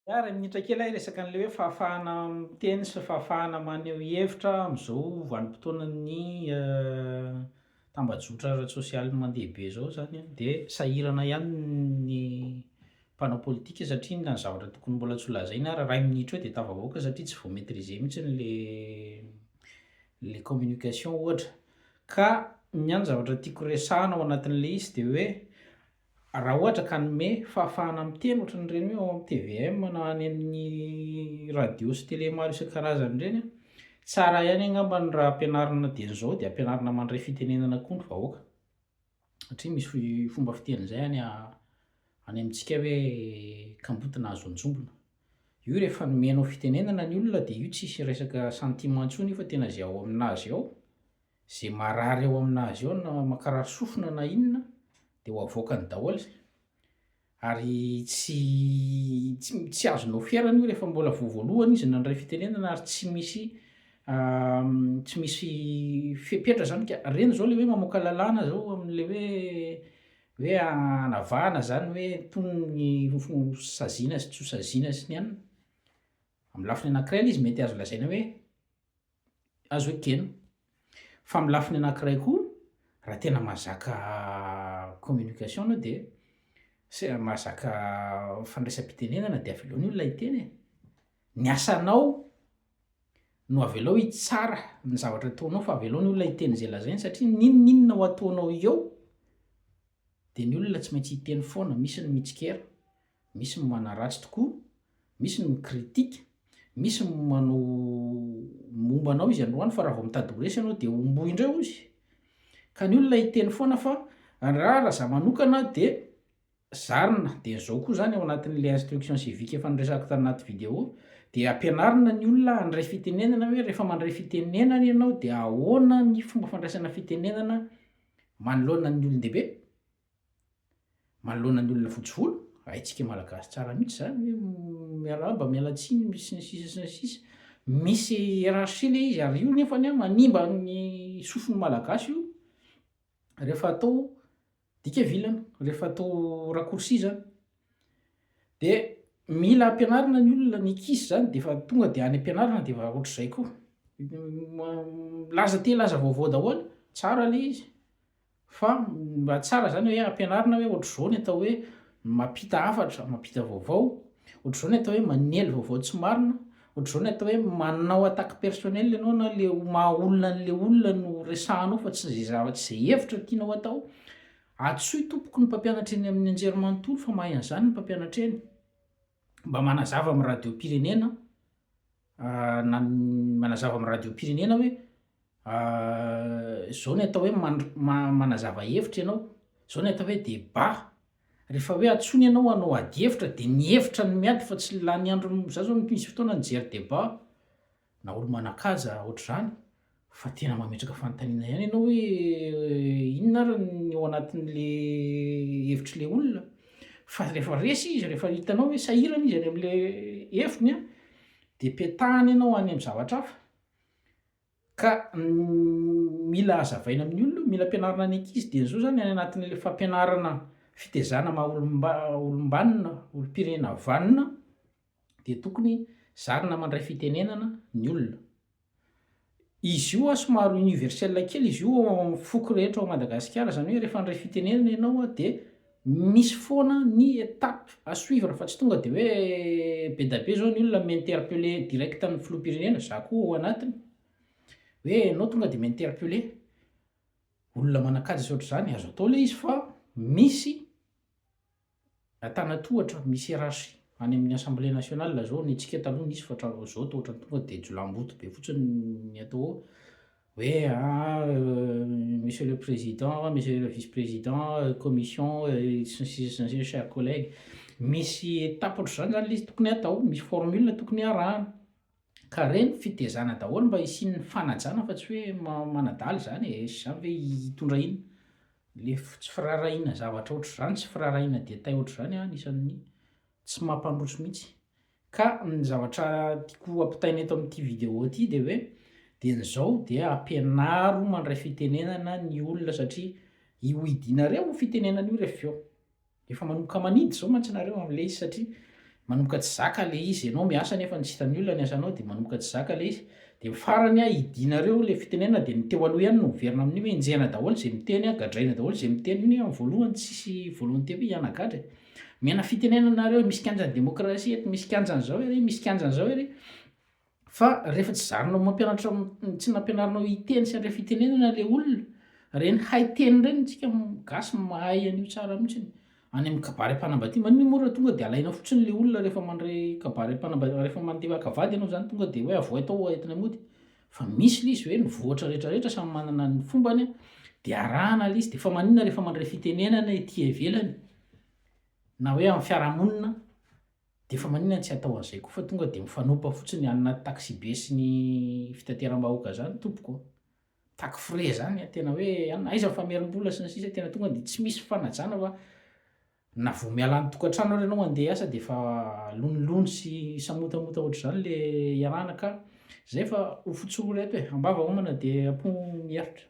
Iara minitra kely ahy resaka an'le hoe fahafahana miteny sy fahafahana maneho hevitra am'zao vanim-potoanan'ny tambajotra ara-tsosialy mandeha be zao zany a, de sahirana ihany ny mpanao pôlitika satria na zavatra tokony mbola tsy ho lazaina ary ray minitra eo de tafavoaka satria tsy vao maîtriser mihitsiny le communication ohatra. Ka ny zavatra tiako resahana ao anatin'le izy de hoe raha ohatra ka hanome fahafahana miteny ohatran'ireny hoe ao amin'ny TVM na any amin'ny radio sy télé maro isan-karazany ireny a, tsara ihany angambany raha ampianarina dieny zao de ampianarina mandray fitenenana koa ny vahoaka. Satria misy fomba fiteny zay any amintsika hoe kamboty nahazo an-jombona. Io rehefa nomenao fitenenana ny olona de io tsisy resaka sentiment intsony io fa tena zay ao aminazy ao, zay marary ao aminazy ao na mankarary sofina na inona de ho avoakany daholo zay. Ary tsy azonao fiairana io rehefa mbola voalohany izy nandray fitenenana ary tsy misy fepetra zany ka reny zao le hoe mamoaka lalàna zao amin'le hoe anavahana zany hoe tony ny saziana sy tsy ho saziana sy ny anona. Am'lafiny anankiray aloha izy mety azo lazaina hoe azo ekena, fa am'lafiny anankiray koa raha tena mahazaka communication anao de mahazaka fandraisam-pitenenana de avelao ny olona hiteny e. Ny asanao no avelao hitsara ny zavatra ataonao fa avelao ny olona hiteny zay lazainy satria n'inona ho ataonao eo de ny olona tsy maintsy hiteny foana, misy ny mitsikera, misy ny manaratsy tokoa, misy ny mikritika, misy ny manao momba anao izy androany fa raha vao mitady ho resy anao de omboy indray ozy. Ka ny olona hiteny foana fa raha za manokana de zarina de zao koa zany ao anatin'le instruction civique efa niresahako tanaty vidéo de ampianarina ny olona handray fitenenana hoe rehefa mandray fitenenana ianao de ahoana ny fomba fandraisana fitenenana manoloana ny olon-dehibe, manoloana ny olona fotsy volo, haintsika malagasy tsara mihitsy zany hoe miarahaba, miala tsiny, sy ny sisa sy ny sisa. Misy hiérarchie le izy ary io nefany a manimba ny sofin'ny malagasy io rehefa atao dika vilana, rehefa atao raccourci zany. De mila ampianarina ny olona ny ankizy zany de efa tonga de any ampianarina de efa ohatr'izay koa. Laza te laza vaovao daholo, tsara le izy. Fa mba tsara zany hoe ampianarina hoe ohatr'izao ny atao hoe mampita hafatra, mampita vaovao, ohatr'izao ny atao hoe manely vaovao tsy marina, ohatr'izao ny atao hoe manao attaque personnel ianao na le maha olona an'le olona no resahanao fa tsy zay zay hevitra tianao atao. Atsoy tompoko ny mpampianatra eny amin'ny anjerimanontolo fa mahay an'zany ny mpampianatra eny. Mba manazava amin'ny radiom-pirenena, manazava amin'ny radiom-pirenena hoe zao ny atao hoe manazava hevitra ianao, zao ny atao hoe débat. Rehefa hoe antsony ianao hanao ady hevitra de ny hevitra no miady fa tsy lany andro za zao misy fotoana nijery débat na olo manan-kaja ohatr'izany fa tena mametraka fanontaniana ihany ianao hoe inona ary ny ao anatin'le hevitry le olona. Fa rehefa resy izy, rehefa hitanao hoe sahirana izy any am'le hevitriny a de petahany ianao any am'zavatra hafa. Ka mila hazavaina amin'ny olona, mila ampianarina ny ankizy de zao zany any anatin'le fampianarana fitezana maha olom-banona, olom-pirenena vanona de tokony zarina mandray fitenenana ny olona. Izy io a somary universel kely izy io foko rehetra ao Madagasikara zany hoe rehefa handray fitenenana ianao a de misy foana ny étape à suivre fa tsy tonga de hoe be da be zao ny olona mi-interpeller direct ny filoham-pirenena, za koa ao anatiny, hoe ianao tonga de mi-interpeller olona manan-kaja sy ohatr'izany azo atao le izy fa misy antanatohatra, misy hiérarchie any amin'ny assemblée nationale zao ny antsika taloha nisy fa hatramin'izao zao ohatran'ny tonga de jolam-boto be fotsiny ny atao hoe monsieur le président, monsieur le vice-président, commission sy ny sisa sy ny sisa chers collègues. Misy étape ohatr'izany zany le izy tokony atao, misy formule tokony arahana. Ka reny fitezana daholo mba hisian'ny fanajana fa tsy hoe manadaly zany e, sy zany hoe hitondra ina. Le tsy firarahina zavatra ohatr'izany, tsy firarahina détail ohatr'izany anisan'ny tsy mampandroso mihitsy. Ka ny zavatra tiako ampitaina eto amin'ity vidéo ty de hoe dieny de ampianaro mandray fitenenana ny olona satria io hidinareo fitenenana io rehefa avy eo. Efa manomboka manidy zao mantsy nareo am'le izy satria manomboka tsy zaka le izy, ianao miasa nefa tsy hitan'ny olona ny asanao de manomboka tsy zaka le izy. De farany idianareo le fitenenana de ny teo aloha ihany no miverina amin'io hoe enjehana daholo zay miteny gadraina daholo zay miteny iny am'voalohany tsisy volonté hoe hianagadra. Miana fitenenana nareo misy kianjan'ny demokrasia eto, misy kianjany zao ery, misy kianjany zao ery, fa rehefa tsy zarinao mampianatra tsy nampianarinao hiteny sy andray fitenenana le olona, reny hay teny reny tsika gasy mahay an'io tsara mihitsiny. Any amin'ny kabary am-panambadiana manino moa raha tonga de alaina fotsiny le olona rehefa mandray kabary rehefa mandeha akavady ianao zany tonga de hoe avoay tao entina mody. Fa misy le izy hoe nivoatra rehetrarehetra samy manana ny fombany a, de arahana le izy de fa maninona rehefa mandray fitenenana ety ivelany na hoe amin'ny fiarahamonina de fa maninona tsy atao an'zay koa fa tonga de mifanopa fotsiny any anaty taxibe sy ny fitateram-bahoaka zany tompoko. Taxi frais zany a tena hoe aiza ny famerim-bola sy ny sisa tena tonga de tsy misy fanajana fa na vao miala ny tokantrano ary ianao andeha hiasa de fa lonilony sy samotamota ohatr'zany le iarahana ka zay fa ho fotsy ho reto e, ambava homana de ampo mieritra.